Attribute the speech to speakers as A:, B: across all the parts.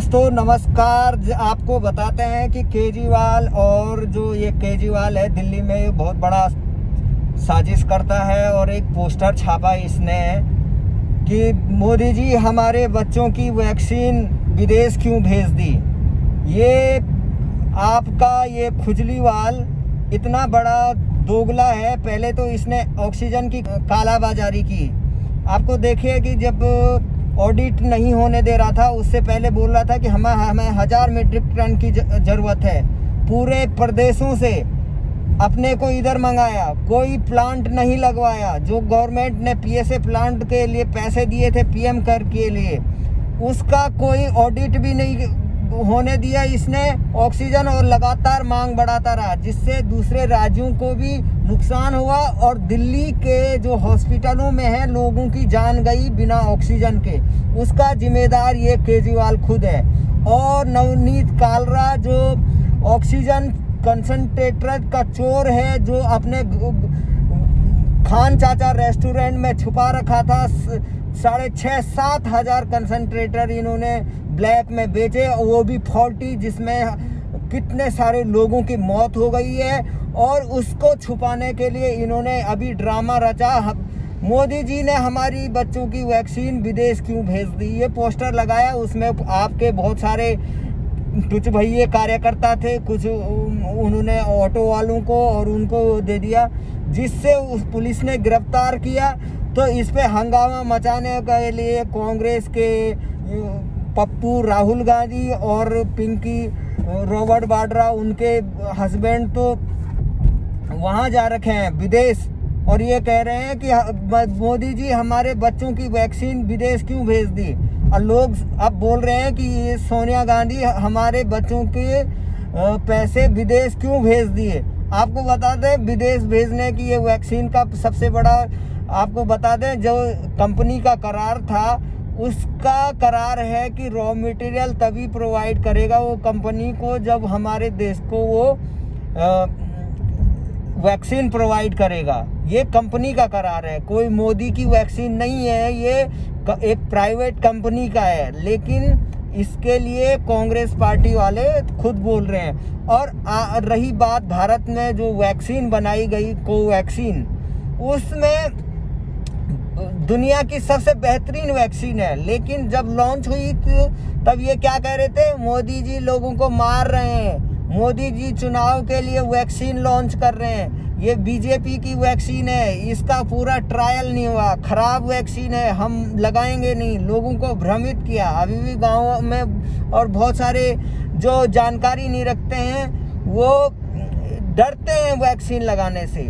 A: दोस्तों नमस्कार। आपको बताते हैं कि केजरीवाल और जो ये केजरीवाल है दिल्ली में बहुत बड़ा साजिश करता है और एक पोस्टर छापा इसने कि मोदी जी हमारे बच्चों की वैक्सीन विदेश क्यों भेज दी। ये आपका ये खुजलीवाल इतना बड़ा दोगला है। पहले तो इसने ऑक्सीजन की कालाबाजारी की। आपको देखिए कि जब ऑडिट नहीं होने दे रहा था उससे पहले बोल रहा था कि हमें 1000 मीट्रिक टन की ज़रूरत है। पूरे प्रदेशों से अपने को इधर मंगाया, कोई प्लांट नहीं लगवाया। जो गवर्नमेंट ने पीएसए प्लांट के लिए पैसे दिए थे पीएम कर के लिए, उसका कोई ऑडिट भी नहीं होने दिया इसने ऑक्सीजन, और लगातार मांग बढ़ाता रहा जिससे दूसरे राज्यों को भी नुकसान हुआ और दिल्ली के जो हॉस्पिटलों में है लोगों की जान गई बिना ऑक्सीजन के। उसका जिम्मेदार ये केजरीवाल खुद है। और नवनीत कालरा जो ऑक्सीजन कंसंट्रेटर का चोर है, जो अपने खान चाचा रेस्टोरेंट में छुपा रखा था 6,500-7 हज़ार कंसंट्रेटर इन्होंने ब्लैक में बेचे, वो भी फॉल्टी, जिसमें कितने सारे लोगों की मौत हो गई है। और उसको छुपाने के लिए इन्होंने अभी ड्रामा रचा। मोदी जी ने हमारी बच्चों की वैक्सीन विदेश क्यों भेज दी, ये पोस्टर लगाया। उसमें आपके बहुत सारे कुछ भैया कार्यकर्ता थे, कुछ उन्होंने ऑटो वालों को और उनको दे दिया, जिससे उस पुलिस ने गिरफ्तार किया। तो इस पे हंगामा मचाने के लिए कांग्रेस के पप्पू राहुल गांधी और पिंकी रॉबर्ट वाड्रा, उनके हस्बैंड, तो वहाँ जा रखे हैं विदेश, और ये कह रहे हैं कि मोदी जी हमारे बच्चों की वैक्सीन विदेश क्यों भेज दी। और लोग अब बोल रहे हैं कि ये सोनिया गांधी हमारे बच्चों के पैसे विदेश क्यों भेज दिए। आपको बता दें विदेश भेजने की ये वैक्सीन का सबसे बड़ा, आपको बता दें जो कंपनी का करार था, उसका करार है कि रॉ मटेरियल तभी प्रोवाइड करेगा वो कंपनी को जब हमारे देश को वो वैक्सीन प्रोवाइड करेगा। ये कंपनी का करार है, कोई मोदी की वैक्सीन नहीं है, ये एक प्राइवेट कंपनी का है। लेकिन इसके लिए कांग्रेस पार्टी वाले खुद बोल रहे हैं। और रही बात भारत में जो वैक्सीन बनाई गई कोवैक्सीन, उसमें दुनिया की सबसे बेहतरीन वैक्सीन है। लेकिन जब लॉन्च हुई तब ये क्या कह रहे थे, मोदी जी लोगों को मार रहे हैं, मोदी जी चुनाव के लिए वैक्सीन लॉन्च कर रहे हैं, ये बीजेपी की वैक्सीन है, इसका पूरा ट्रायल नहीं हुआ, खराब वैक्सीन है, हम लगाएंगे नहीं। लोगों को भ्रमित किया। अभी भी गाँव में और बहुत सारे जो जानकारी नहीं रखते हैं वो डरते हैं वैक्सीन लगाने से।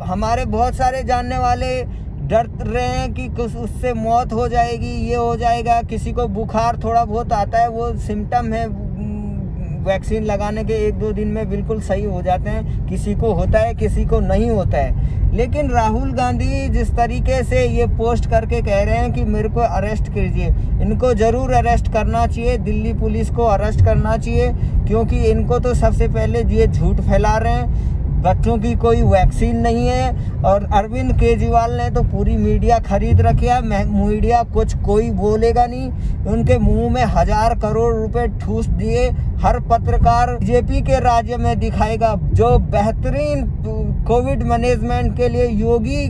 A: हमारे बहुत सारे जानने वाले डर रहे हैं कि कुछ उससे मौत हो जाएगी, ये हो जाएगा। किसी को बुखार थोड़ा बहुत आता है, वो सिम्टम है, वैक्सीन लगाने के 1-2 दिन में बिल्कुल सही हो जाते हैं। किसी को होता है, किसी को नहीं होता है। लेकिन राहुल गांधी जिस तरीके से ये पोस्ट करके कह रहे हैं कि मेरे को अरेस्ट कीजिए, इनको ज़रूर अरेस्ट करना चाहिए, दिल्ली पुलिस को अरेस्ट करना चाहिए, क्योंकि इनको तो सबसे पहले ये झूठ फैला रहे हैं बच्चों की कोई वैक्सीन नहीं है। और अरविंद केजरीवाल ने तो पूरी मीडिया खरीद रखा। मीडिया कुछ कोई बोलेगा नहीं, उनके मुंह में 1000 करोड़ रुपए ठूस दिए। हर पत्रकार बीजेपी के राज्य में दिखाएगा जो बेहतरीन कोविड मैनेजमेंट के लिए योगी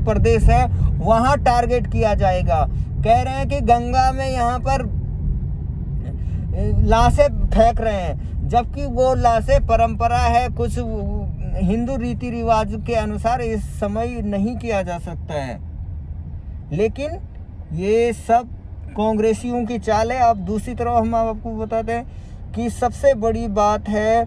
A: प्रदेश है, वहाँ टारगेट किया जाएगा। कह रहे हैं कि गंगा में यहाँ पर लाशें फेंक रहे हैं, जबकि वो लाशें परंपरा है, कुछ हिंदू रीति रिवाज के अनुसार इस समय नहीं किया जा सकता है। लेकिन ये सब कांग्रेसियों की चाल है। अब दूसरी तरफ हम आपको बताते हैं कि सबसे बड़ी बात है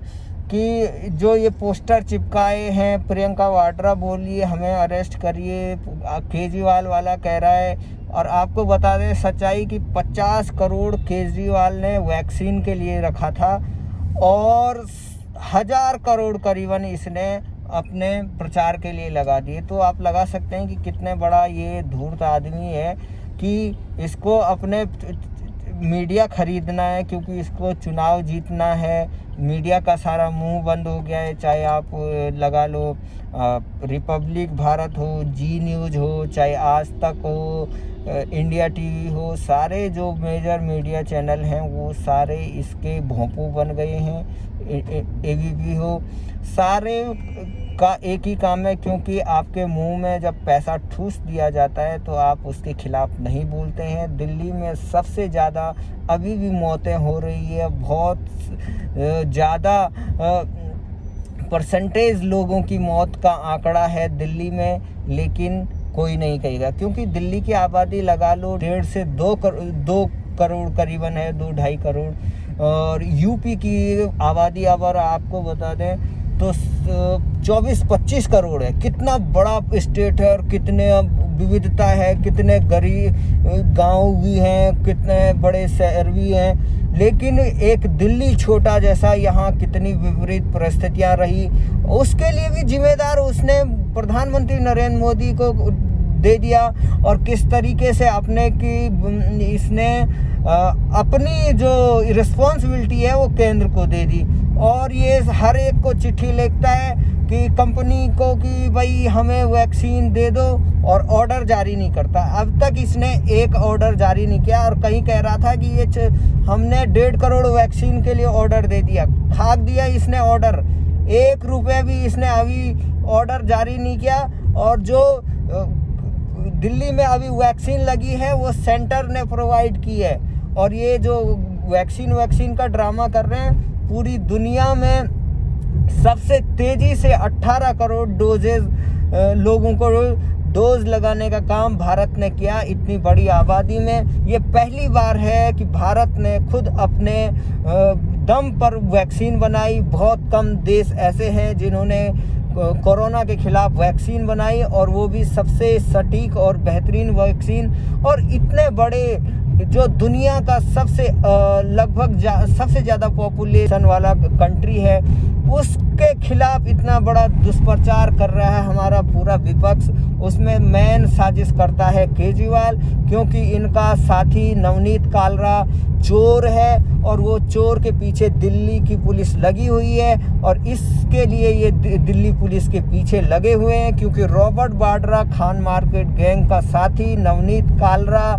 A: कि जो ये पोस्टर चिपकाए हैं, प्रियंका वाड्रा बोलिए हमें अरेस्ट करिए, केजरीवाल वाला कह रहा है। और आपको बता दें सच्चाई कि 50 करोड़ केजरीवाल ने वैक्सीन के लिए रखा था और 1000 करोड़ करीबन इसने अपने प्रचार के लिए लगा दिए। तो आप लगा सकते हैं कि कितने बड़ा ये धूर्त आदमी है कि इसको अपने मीडिया खरीदना है, क्योंकि इसको चुनाव जीतना है। मीडिया का सारा मुंह बंद हो गया है, चाहे आप लगा लो रिपब्लिक भारत हो, जी न्यूज़ हो, चाहे आज तक हो, इंडिया टीवी हो, सारे जो मेजर मीडिया चैनल हैं वो सारे इसके भोंपू बन गए हैं। एबीपी हो, सारे का एक ही काम है, क्योंकि आपके मुंह में जब पैसा ठूस दिया जाता है तो आप उसके खिलाफ नहीं बोलते हैं। दिल्ली में सबसे ज़्यादा अभी भी मौतें हो रही है, बहुत ज़्यादा परसेंटेज लोगों की मौत का आंकड़ा है दिल्ली में, लेकिन कोई नहीं कहेगा, क्योंकि दिल्ली की आबादी लगा लो 1.5 से 2 करोड़ करीबन है, 2-2.5 करोड़। और यूपी की आबादी अगर आपको बता दें तो 24-25 करोड़ है। कितना बड़ा स्टेट है और कितने विविधता है, कितने गरीब गांव भी हैं, कितने बड़े शहर भी हैं, लेकिन एक दिल्ली छोटा जैसा, यहाँ कितनी विपरीत परिस्थितियाँ रही, उसके लिए भी जिम्मेदार उसने प्रधानमंत्री नरेंद्र मोदी को दे दिया। और किस तरीके से अपने की इसने अपनी जो रिस्पॉन्सिबिलिटी है वो केंद्र को दे दी, और ये हर एक को चिट्ठी लिखता है कि कंपनी को कि भाई हमें वैक्सीन दे दो, और ऑर्डर जारी नहीं करता। अब तक इसने एक ऑर्डर जारी नहीं किया, और कहीं कह रहा था कि ये हमने 1.5 करोड़ वैक्सीन के लिए ऑर्डर दे दिया, खाक दिया इसने ऑर्डर। 1 रुपये भी इसने अभी ऑर्डर जारी नहीं किया। और जो दिल्ली में अभी वैक्सीन लगी है वो सेंटर ने प्रोवाइड की है, और ये जो वैक्सीन का ड्रामा कर रहे हैं, पूरी दुनिया में सबसे तेज़ी से 18 करोड़ डोजेज लोगों को डोज लगाने का काम भारत ने किया। इतनी बड़ी आबादी में ये पहली बार है कि भारत ने खुद अपने दम पर वैक्सीन बनाई। बहुत कम देश ऐसे हैं जिन्होंने कोरोना के खिलाफ वैक्सीन बनाई, और वो भी सबसे सटीक और बेहतरीन वैक्सीन। और इतने बड़े जो दुनिया का सबसे लगभग सबसे ज़्यादा पॉपुलेशन वाला कंट्री है, उसके खिलाफ इतना बड़ा दुष्प्रचार कर रहा है हमारा पूरा विपक्ष। उसमें मेन साजिश करता है केजरीवाल, क्योंकि इनका साथी नवनीत कालरा चोर है, और वो चोर के पीछे दिल्ली की पुलिस लगी हुई है। और इसके लिए ये दिल्ली पुलिस के पीछे लगे हुए हैं, क्योंकि Robert Vadra Khan market gang का साथी नवनीत कालरा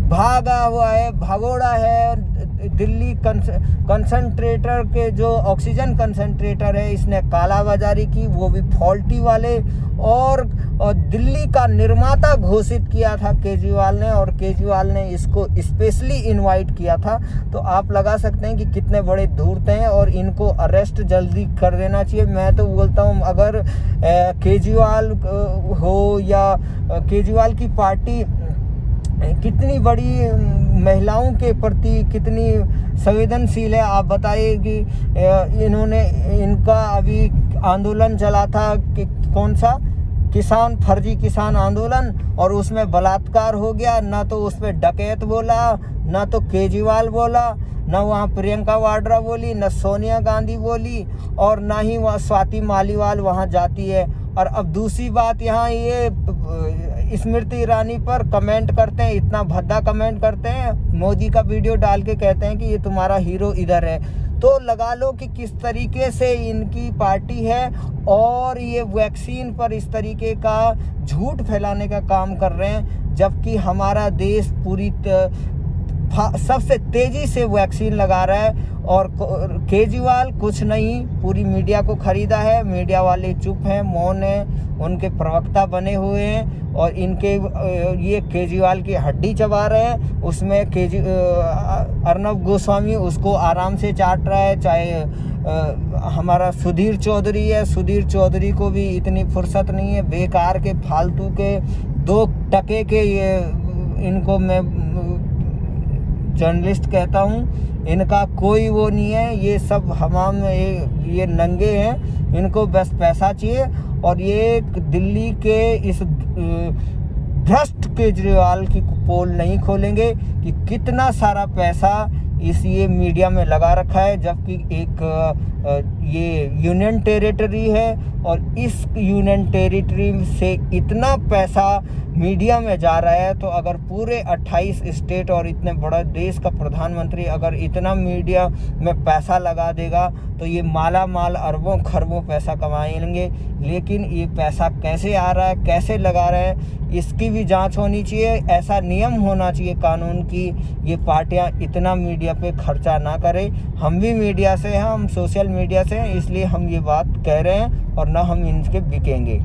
A: भागा हुआ है, भगोड़ा है। दिल्ली कंसंट्रेटर के जो ऑक्सीजन कंसंट्रेटर है, इसने कालाबाजारी की, वो भी फॉल्टी वाले, और दिल्ली का निर्माता घोषित किया था केजरीवाल ने, और केजरीवाल ने इसको स्पेशली इनवाइट किया था। तो आप लगा सकते हैं कि कितने बड़े धूर्त हैं, और इनको अरेस्ट जल्दी कर देना चाहिए। मैं तो बोलता हूँ, अगर केजरीवाल हो या केजरीवाल की पार्टी कितनी बड़ी महिलाओं के प्रति कितनी संवेदनशील है, आप बताइए कि इनका अभी आंदोलन चला था कि कौन सा फर्जी किसान आंदोलन, और उसमें बलात्कार हो गया। ना तो उस पर डकैत बोला, ना तो केजरीवाल बोला, ना वहाँ प्रियंका वाड्रा बोली, ना सोनिया गांधी बोली, और ना ही वहाँ स्वाति मालीवाल वहाँ जाती है। और अब दूसरी बात, यहाँ ये स्मृति ईरानी पर कमेंट करते हैं, इतना भद्दा कमेंट करते हैं, मोदी का वीडियो डाल के कहते हैं कि ये तुम्हारा हीरो इधर है। तो लगा लो कि किस तरीके से इनकी पार्टी है, और ये वैक्सीन पर इस तरीके का झूठ फैलाने का काम कर रहे हैं, जबकि हमारा देश पूरी सबसे तेज़ी से वैक्सीन लगा रहा है। और केजरीवाल कुछ नहीं, पूरी मीडिया को खरीदा है। मीडिया वाले चुप हैं, मौन हैं, उनके प्रवक्ता बने हुए हैं, और इनके ये केजरीवाल की हड्डी चबा रहे हैं। उसमें अर्नब गोस्वामी उसको आराम से चाट रहा है। चाहे हमारा सुधीर चौधरी है, सुधीर चौधरी को भी इतनी फुर्सत नहीं है। बेकार के फालतू के 2 टके के ये, इनको मैं जर्नलिस्ट कहता हूँ, इनका कोई वो नहीं है। ये सब हमाम ये नंगे हैं, इनको बस पैसा चाहिए। और ये दिल्ली के इस भ्रष्ट केजरीवाल की पोल नहीं खोलेंगे कि कितना सारा पैसा इस ये मीडिया में लगा रखा है, जबकि एक ये यूनियन टेरिटरी है, और इस यूनियन टेरिटरी से इतना पैसा मीडिया में जा रहा है, तो अगर पूरे 28 स्टेट और इतने बड़ा देश का प्रधानमंत्री अगर इतना मीडिया में पैसा लगा देगा तो ये माला माल अरबों खरबों पैसा कमाएंगे। लेकिन ये पैसा कैसे आ रहा है, कैसे लगा रहे हैं, इसकी भी जांच होनी चाहिए। ऐसा नियम होना चाहिए कानून की ये पार्टियां इतना मीडिया पे खर्चा ना करें। हम भी मीडिया से हैं, हम सोशल मीडिया से हैं, इसलिए हम ये बात कह रहे हैं और ना हम इनके बिकेंगे।